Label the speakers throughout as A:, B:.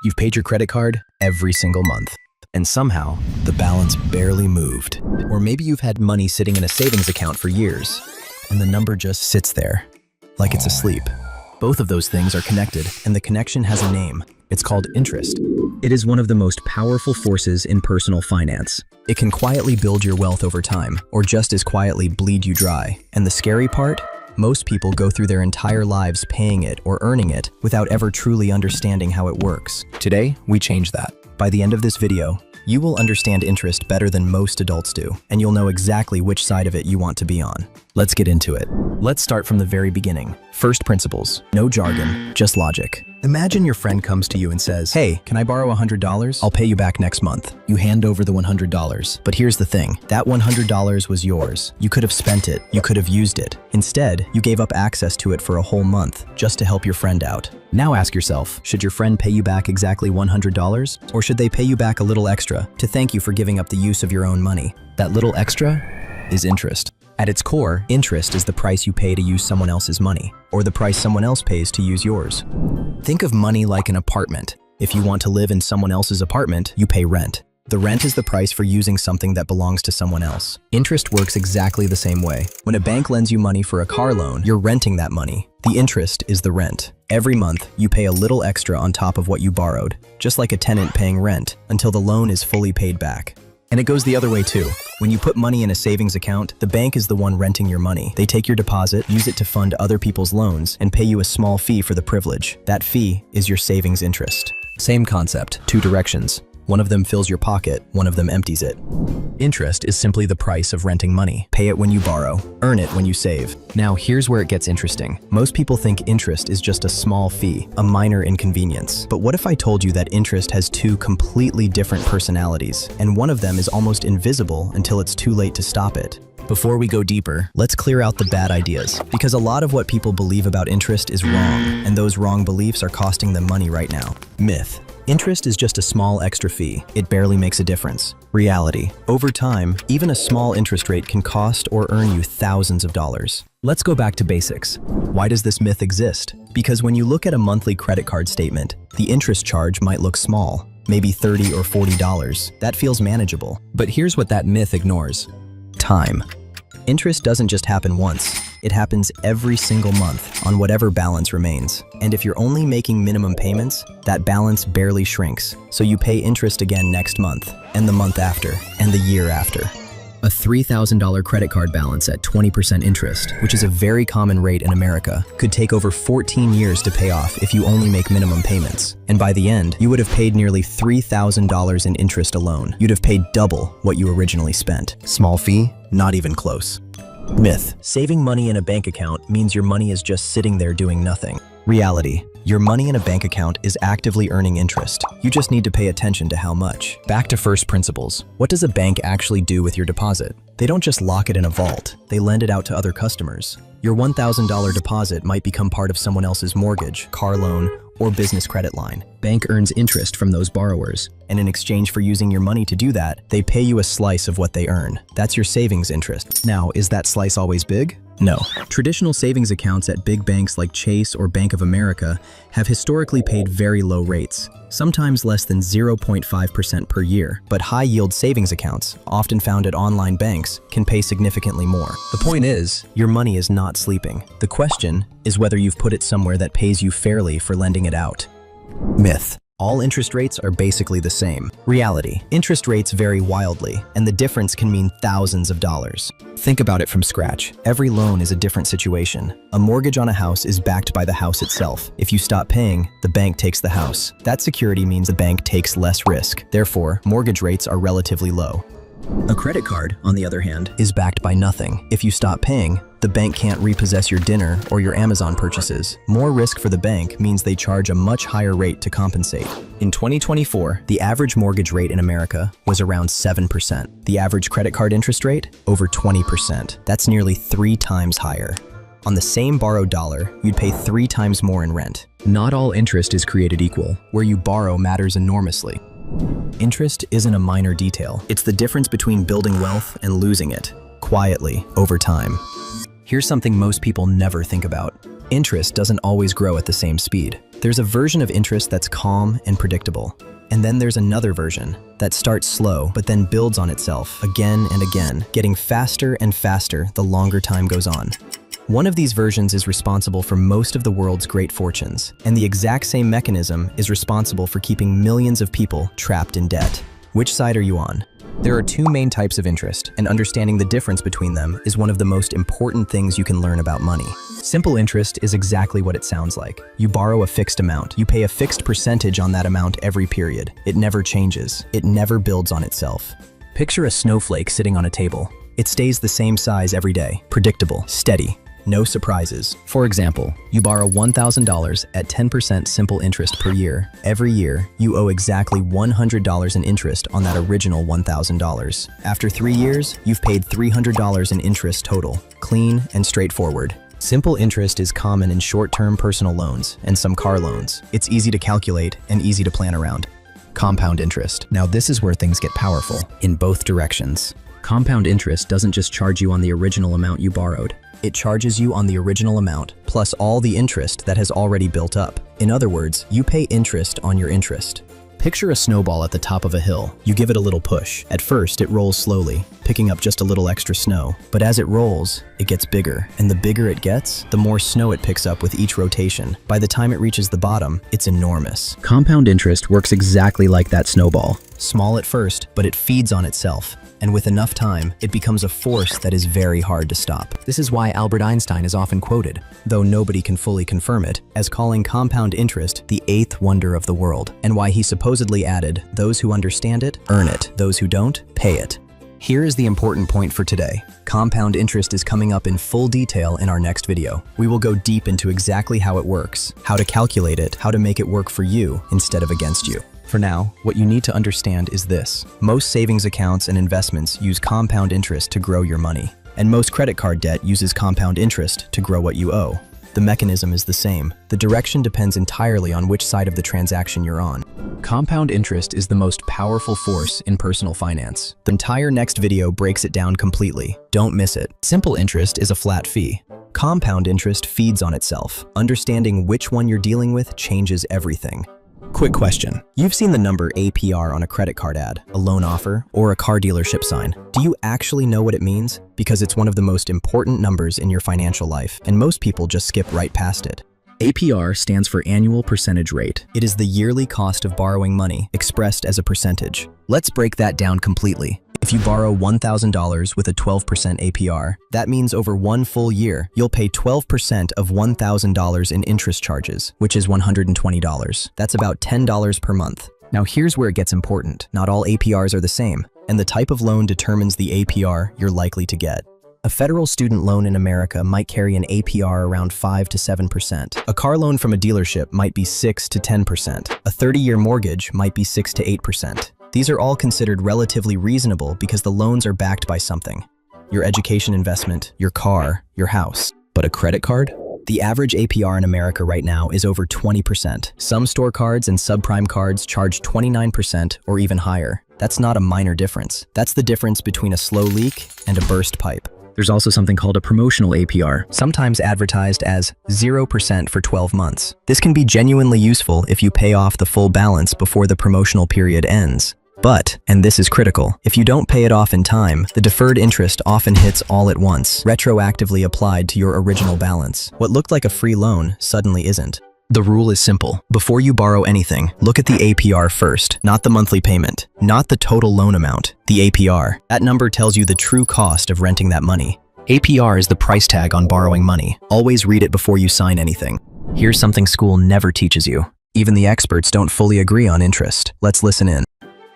A: You've paid your credit card every single month, and somehow the balance barely moved. Or maybe you've had money sitting in a savings account for years, and the number just sits there, like it's asleep. Both of those things are connected, and the connection has a name. It's called interest. It is one of the most powerful forces in personal finance. It can quietly build your wealth over time, or just as quietly bleed you dry. And the scary part? Most people go through their entire lives paying it or earning it without ever truly understanding how it works. Today, we change that. By the end of this video, you will understand interest better than most adults do, and you'll know exactly which side of it you want to be on. Let's get into it. Let's start from the very beginning. First principles. No jargon, just logic. Imagine your friend comes to you and says, "Hey, can I borrow $100? I'll pay you back next month." You hand over the $100. But here's the thing. That $100 was yours. You could have spent it. You could have used it. Instead, you gave up access to it for a whole month just to help your friend out. Now ask yourself, should your friend pay you back exactly $100? Or should they pay you back a little extra to thank you for giving up the use of your own money? That little extra is interest. At its core, interest is the price you pay to use someone else's money, or the price someone else pays to use yours. Think of money like an apartment. If you want to live in someone else's apartment, you pay rent. The rent is the price for using something that belongs to someone else. Interest works exactly the same way. When a bank lends you money for a car loan, you're renting that money. The interest is the rent. Every month, you pay a little extra on top of what you borrowed, just like a tenant paying rent, until the loan is fully paid back. And it goes the other way too. When you put money in a savings account, the bank is the one renting your money. They take your deposit, use it to fund other people's loans, and pay you a small fee for the privilege. That fee is your savings interest. Same concept, two directions. One of them fills your pocket, one of them empties it. Interest is simply the price of renting money. Pay it when you borrow, earn it when you save. Now here's where it gets interesting. Most people think interest is just a small fee, a minor inconvenience. But what if I told you that interest has two completely different personalities, and one of them is almost invisible until it's too late to stop it? Before we go deeper, let's clear out the bad ideas, because a lot of what people believe about interest is wrong, and those wrong beliefs are costing them money right now. Myth. Interest is just a small extra fee. It barely makes a difference. Reality. Over time, even a small interest rate can cost or earn you thousands of dollars. Let's go back to basics. Why does this myth exist? Because when you look at a monthly credit card statement, the interest charge might look small, maybe $30 or $40. That feels manageable. But here's what that myth ignores. Time. Interest doesn't just happen once. It happens every single month on whatever balance remains. And if you're only making minimum payments, that balance barely shrinks. So you pay interest again next month, and the month after, and the year after. A $3,000 credit card balance at 20% interest, which is a very common rate in America, could take over 14 years to pay off if you only make minimum payments. And by the end, you would have paid nearly $3,000 in interest alone. You'd have paid double what you originally spent. Small fee? Not even close. Myth. Saving money in a bank account means your money is just sitting there doing nothing. Reality. Your money in a bank account is actively earning interest. You just need to pay attention to how much. Back to first principles. What does a bank actually do with your deposit? They don't just lock it in a vault. They lend it out to other customers. Your $1,000 deposit might become part of someone else's mortgage, car loan, or business credit line. Bank earns interest from those borrowers. And in exchange for using your money to do that, they pay you a slice of what they earn. That's your savings interest. Now, is that slice always big? No. Traditional savings accounts at big banks like Chase or Bank of America have historically paid very low rates, sometimes less than 0.5% per year. But high-yield savings accounts, often found at online banks, can pay significantly more. The point is, your money is not sleeping. The question is whether you've put it somewhere that pays you fairly for lending it out. Myth. All interest rates are basically the same. Reality. Interest rates vary wildly, and the difference can mean thousands of dollars. Think about it from scratch. Every loan is a different situation. A mortgage on a house is backed by the house itself. If you stop paying, the bank takes the house. That security means the bank takes less risk. Therefore, mortgage rates are relatively low. A credit card, on the other hand, is backed by nothing. If you stop paying, the bank can't repossess your dinner or your Amazon purchases. More risk for the bank means they charge a much higher rate to compensate. In 2024, the average mortgage rate in America was around 7%. The average credit card interest rate? Over 20%. That's nearly 3 times higher. On the same borrowed dollar, you'd pay 3 times more in rent. Not all interest is created equal. Where you borrow matters enormously. Interest isn't a minor detail. It's the difference between building wealth and losing it, quietly, over time. Here's something most people never think about. Interest doesn't always grow at the same speed. There's a version of interest that's calm and predictable. And then there's another version that starts slow, but then builds on itself again and again, getting faster and faster the longer time goes on. One of these versions is responsible for most of the world's great fortunes, and the exact same mechanism is responsible for keeping millions of people trapped in debt. Which side are you on? There are two main types of interest, and understanding the difference between them is one of the most important things you can learn about money. Simple interest is exactly what it sounds like. You borrow a fixed amount. You pay a fixed percentage on that amount every period. It never changes. It never builds on itself. Picture a snowflake sitting on a table. It stays the same size every day, predictable, steady. No surprises. For example, you borrow $1,000 at 10% simple interest per year. Every year, you owe exactly $100 in interest on that original $1,000. After 3 years, you've paid $300 in interest total, clean and straightforward. Simple interest is common in short-term personal loans and some car loans. It's easy to calculate and easy to plan around. Compound interest. Now this is where things get powerful, in both directions. Compound interest doesn't just charge you on the original amount you borrowed. It charges you on the original amount, plus all the interest that has already built up. In other words, you pay interest on your interest. Picture a snowball at the top of a hill. You give it a little push. At first, it rolls slowly, picking up just a little extra snow. But as it rolls, it gets bigger. And the bigger it gets, the more snow it picks up with each rotation. By the time it reaches the bottom, it's enormous. Compound interest works exactly like that snowball. Small at first, but it feeds on itself. And with enough time, it becomes a force that is very hard to stop. This is why Albert Einstein is often quoted, though nobody can fully confirm it, as calling compound interest the 8th wonder of the world, and why he supposedly added, those who understand it, earn it. Those who don't, pay it. Here is the important point for today. Compound interest is coming up in full detail in our next video. We will go deep into exactly how it works, how to calculate it, how to make it work for you instead of against you. For now, what you need to understand is this. Most savings accounts and investments use compound interest to grow your money, and most credit card debt uses compound interest to grow what you owe. The mechanism is the same. The direction depends entirely on which side of the transaction you're on. Compound interest is the most powerful force in personal finance. The entire next video breaks it down completely. Don't miss it. Simple interest is a flat fee. Compound interest feeds on itself. Understanding which one you're dealing with changes everything. Quick question. You've seen the number APR on a credit card ad, a loan offer, or a car dealership sign. Do you actually know what it means? Because it's one of the most important numbers in your financial life, and most people just skip right past it. APR stands for annual percentage rate. It is the yearly cost of borrowing money, expressed as a percentage. Let's break that down completely. If you borrow $1,000 with a 12% APR, that means over one full year, you'll pay 12% of $1,000 in interest charges, which is $120. That's about $10 per month. Now here's where it gets important. Not all APRs are the same, and the type of loan determines the APR you're likely to get. A federal student loan in America might carry an APR around 5 to 7%. A car loan from a dealership might be 6 to 10%. A 30-year mortgage might be 6 to 8%. These are all considered relatively reasonable because the loans are backed by something. Your education investment, your car, your house. But a credit card? The average APR in America right now is over 20%. Some store cards and subprime cards charge 29% or even higher. That's not a minor difference. That's the difference between a slow leak and a burst pipe. There's also something called a promotional APR, sometimes advertised as 0% for 12 months. This can be genuinely useful if you pay off the full balance before the promotional period ends. But, and this is critical, if you don't pay it off in time, the deferred interest often hits all at once, retroactively applied to your original balance. What looked like a free loan suddenly isn't. The rule is simple. Before you borrow anything, look at the APR first, not the monthly payment, not the total loan amount, the APR. That number tells you the true cost of renting that money. APR is the price tag on borrowing money. Always read it before you sign anything. Here's something school never teaches you. Even the experts don't fully agree on interest. Let's listen in.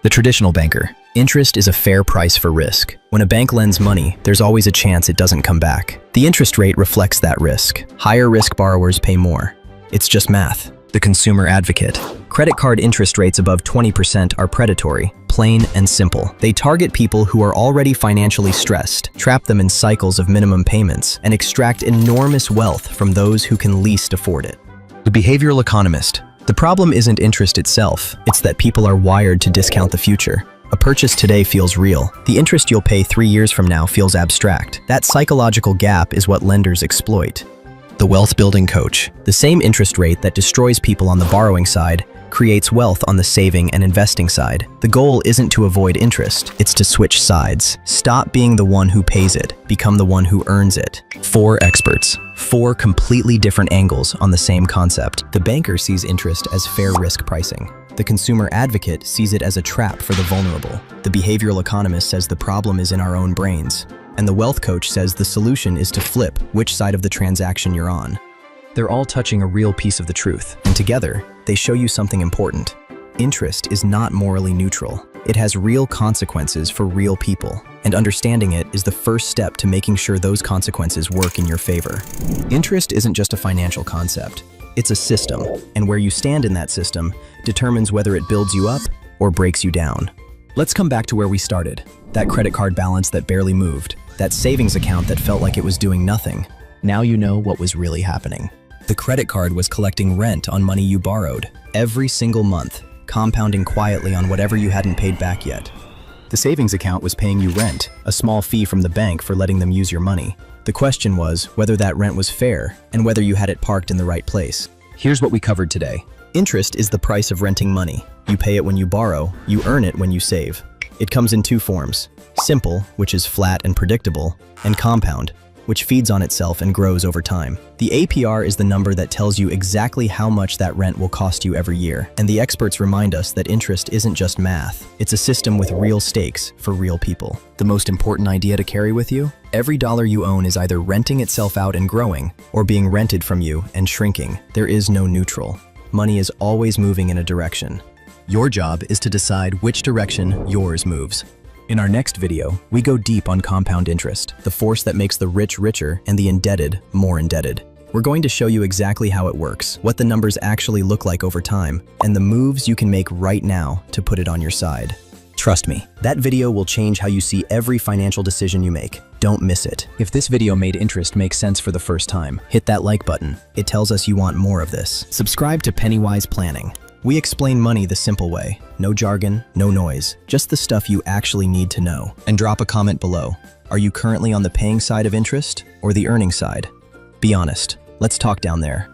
A: The traditional banker. Interest is a fair price for risk. When a bank lends money, there's always a chance it doesn't come back. The interest rate reflects that risk. Higher risk borrowers pay more. It's just math. The consumer advocate. Credit card interest rates above 20% are predatory, plain and simple. They target people who are already financially stressed, trap them in cycles of minimum payments, and extract enormous wealth from those who can least afford it. The behavioral economist. The problem isn't interest itself, it's that people are wired to discount the future. A purchase today feels real. The interest you'll pay 3 years from now feels abstract. That psychological gap is what lenders exploit. The wealth building coach. The same interest rate that destroys people on the borrowing side creates wealth on the saving and investing side. The goal isn't to avoid interest, it's to switch sides. Stop being the one who pays it, become the one who earns it. 4 experts. 4 completely different angles on the same concept. The banker sees interest as fair risk pricing. The consumer advocate sees it as a trap for the vulnerable. The behavioral economist says the problem is in our own brains. And the wealth coach says the solution is to flip which side of the transaction you're on. They're all touching a real piece of the truth, and together, they show you something important. Interest is not morally neutral. It has real consequences for real people, and understanding it is the first step to making sure those consequences work in your favor. Interest isn't just a financial concept. It's a system, and where you stand in that system determines whether it builds you up or breaks you down. Let's come back to where we started. That credit card balance that barely moved. That savings account that felt like it was doing nothing. Now you know what was really happening. The credit card was collecting rent on money you borrowed every single month, compounding quietly on whatever you hadn't paid back yet. The savings account was paying you rent, a small fee from the bank for letting them use your money. The question was whether that rent was fair and whether you had it parked in the right place. Here's what we covered today. Interest is the price of renting money. You pay it when you borrow, you earn it when you save. It comes in 2 forms: simple, which is flat and predictable, and compound, which feeds on itself and grows over time. The APR is the number that tells you exactly how much that rent will cost you every year. And the experts remind us that interest isn't just math. It's a system with real stakes for real people. The most important idea to carry with you? Every dollar you own is either renting itself out and growing, or being rented from you and shrinking. There is no neutral. Money is always moving in a direction. Your job is to decide which direction yours moves. In our next video, we go deep on compound interest, the force that makes the rich richer and the indebted more indebted. We're going to show you exactly how it works, what the numbers actually look like over time, and the moves you can make right now to put it on your side. Trust me, that video will change how you see every financial decision you make. Don't miss it. If this video made interest make sense for the first time, hit that like button. It tells us you want more of this. Subscribe to Pennywise Planning. We explain money the simple way. No jargon, no noise, just the stuff you actually need to know. And drop a comment below. Are you currently on the paying side of interest or the earning side? Be honest. Let's talk down there.